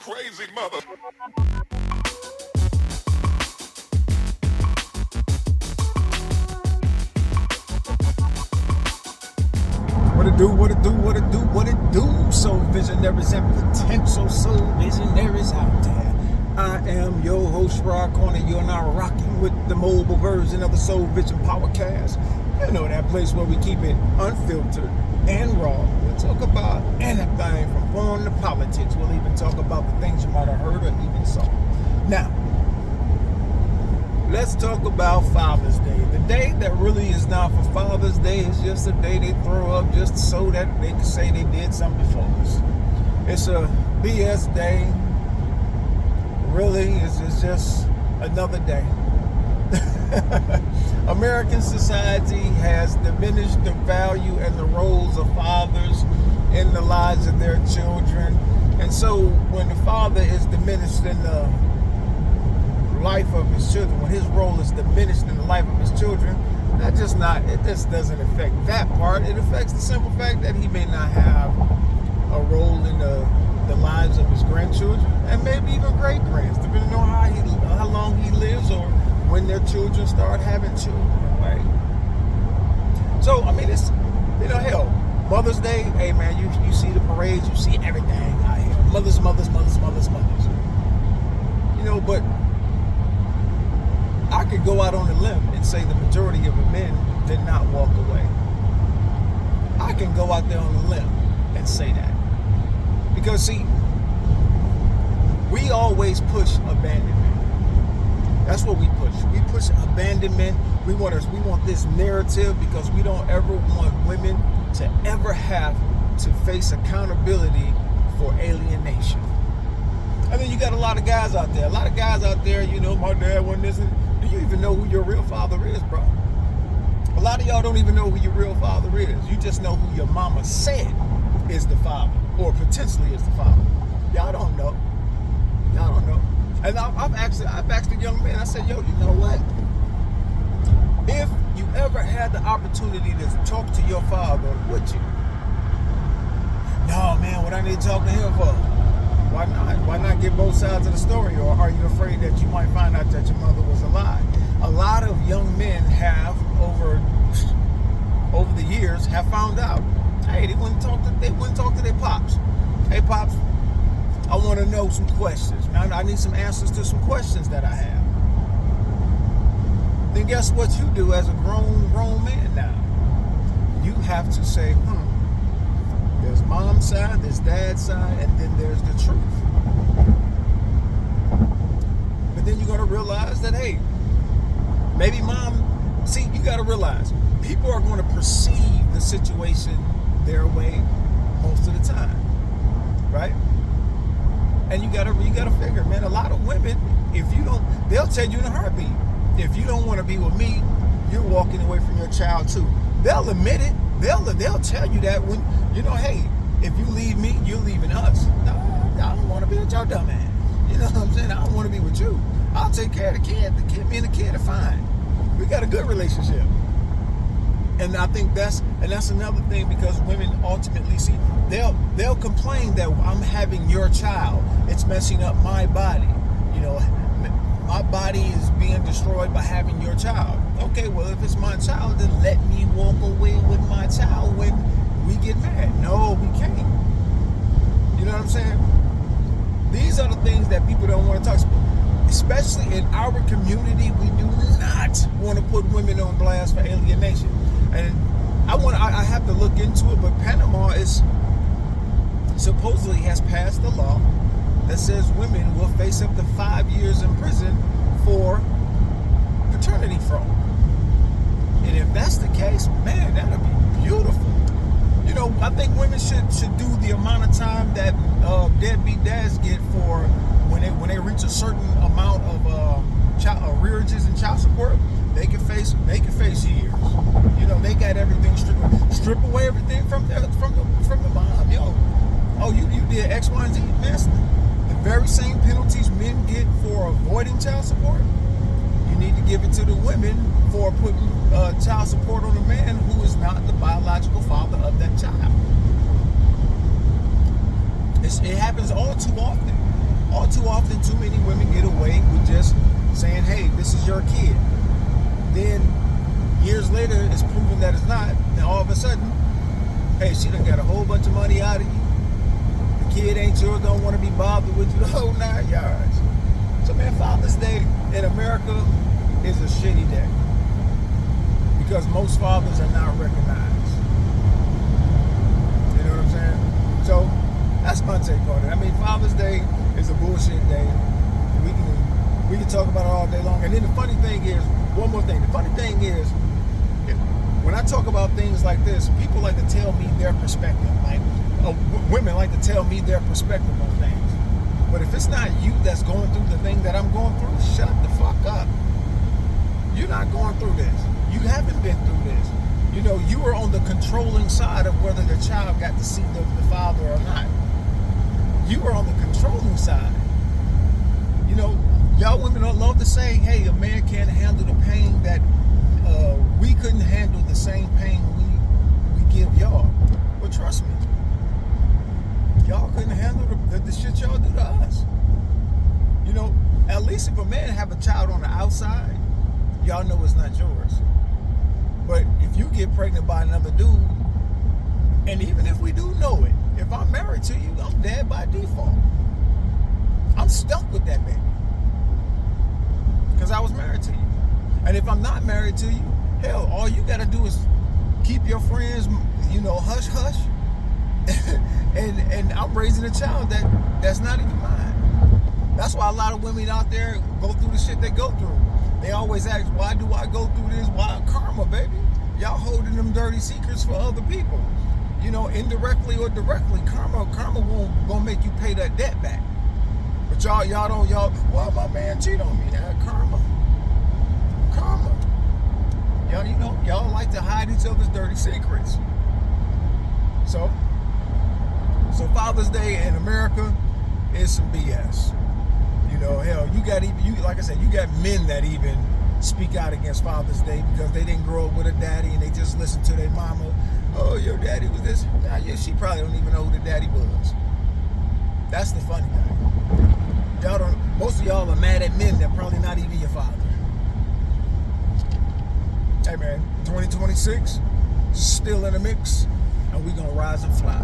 crazy mother. What it do? So visionaries and potential soul visionaries out there. I am your host, Rod Corner. You're now rocking with the mobile version of the Soul Vision Powercast. You know that place where we keep it unfiltered and raw. We'll talk about anything from foreign to politics. We'll even talk about the things you might have heard or even saw. Now, let's talk about Father's Day. The day that really is not for Father's Day is just a day they throw up just so that they can say they did something for us. It's a BS day. Really, it's just another day. American society has diminished the value and the roles of fathers in the lives of their children. And so when the father is diminished in the life of his children, when his role is diminished in the life of his children, it just doesn't affect that part. It affects the simple fact that he may not have a role in the lives of his grandchildren and maybe even great grands, depending on how long he lives or when their children start having children, right? So I mean, it's, hell, Mother's Day, hey man, you see the parades, you see everything out here. Mothers. But I could go out on a limb and say the majority of the men did not walk away. I can go out there on a limb and say that. Because see, we always push abandonment. That's what we push. We push abandonment. We want this narrative because we don't ever want women to ever have to face accountability for alienation. I mean, you got a lot of guys out there. My dad wasn't this. Do you even know who your real father is, bro? A lot of y'all don't even know who your real father is. You just know who your mama said is the father, or potentially is the father. Y'all don't know. And I've asked a young man, I said, yo, you know what? If you ever had the opportunity to talk to your father, would you? No, man, what I need to talk to him for? Why not? Why not get both sides of the story? Or are you afraid that you might find out that your mother was alive? A lot of young men have, over the years, have found out, hey, they wouldn't talk to their pops. Hey, pops, I want to know some questions. Man, I need some answers to some questions that I have. Then guess what you do as a grown man now? You have to say, there's mom's side, there's dad's side, and then there's the truth. But then you're going to realize that, hey, maybe you got to realize, people are going to perceive the situation their way most of the time, right? And you gotta figure, man, a lot of women, they'll tell you in a heartbeat, if you don't want to be with me, you're walking away from your child too. They'll admit it. They'll tell you that when, hey, if you leave me, you're leaving us. No, I don't want to be with your dumb ass. You know what I'm saying? I don't want to be with you. I'll take care of the kid. Me and the kid are fine. We got a good relationship. And I think that's another thing, because women ultimately see, they'll complain that I'm having your child. It's messing up my body. My body is being destroyed by having your child. Okay, well, if it's my child, then let me walk away with my child when we get married. No, we can't. You know what I'm saying? These are the things that people don't want to talk about. Especially in our community, we do not want to put women on blast for alienation. And I have to look into it, but Panama supposedly has passed a law that says women will face up to 5 years in prison for paternity fraud. And if that's the case, man, that'll be beautiful. I think women should do the amount of time that deadbeat dads get for when they reach a certain amount of arrearages and child support. They can face years. They got everything strip away everything from the mom. You did X, Y, and Z, man. The very same penalties men get for avoiding child support, you need to give it to the women for putting child support on a man who is not the biological father of that child. It happens all too often. often too many women get away with just saying, hey, this is your kid. Then years later, it's proven that it's not. And all of a sudden, hey, she done got a whole bunch of money out of you. The kid ain't yours, don't want to be bothered with you the whole 9 yards. So, man, Father's Day in America is a shitty day because most fathers are not recognized. You know what I'm saying? So, that's my take on it. I mean, Father's Day is a bullshit day. We can talk about it all day long. And then the funny thing is, one more thing. The funny thing is, when I talk about things like this, people like to tell me their perspective. Like, women like to tell me their perspective on things. But if it's not you that's going through the thing that I'm going through, shut the fuck up. You're not going through this. You haven't been through this. You know, you were on the controlling side of whether the child got to see the father or not. You were on the controlling side. You know, y'all women don't love to say, hey, a man can't handle the pain that we couldn't handle the same pain we give y'all. But trust me, y'all couldn't handle the shit y'all do to us. You know, at least if a man have a child on the outside, y'all know it's not yours. But if you get pregnant by another dude, and even if we do know it, if I'm married to you, I'm dead by default. I'm stuck with that baby because I was married to you. And if I'm not married to you, hell, all you gotta do is keep your friends, you know, hush hush. and I'm raising a child that's not even mine. That's why a lot of women out there go through the shit they go through. They always ask, why do I go through this? Why? Karma, baby. Y'all holding them dirty secrets for other people. You know, indirectly or directly, karma won't make you pay that debt back. But y'all, well, my man cheated on me. That karma. Y'all, you know, y'all like to hide each other's dirty secrets. So Father's Day in America is some BS. You know, hell, like I said, you got men that even speak out against Father's Day because they didn't grow up with a daddy and they just listen to their mama. Oh, your daddy was this. Nah, yeah, she probably don't even know who the daddy was. That's the funny thing. Most of y'all are mad at men that probably not even your father. Hey man, 2026, still in the mix, and we gonna rise and fly.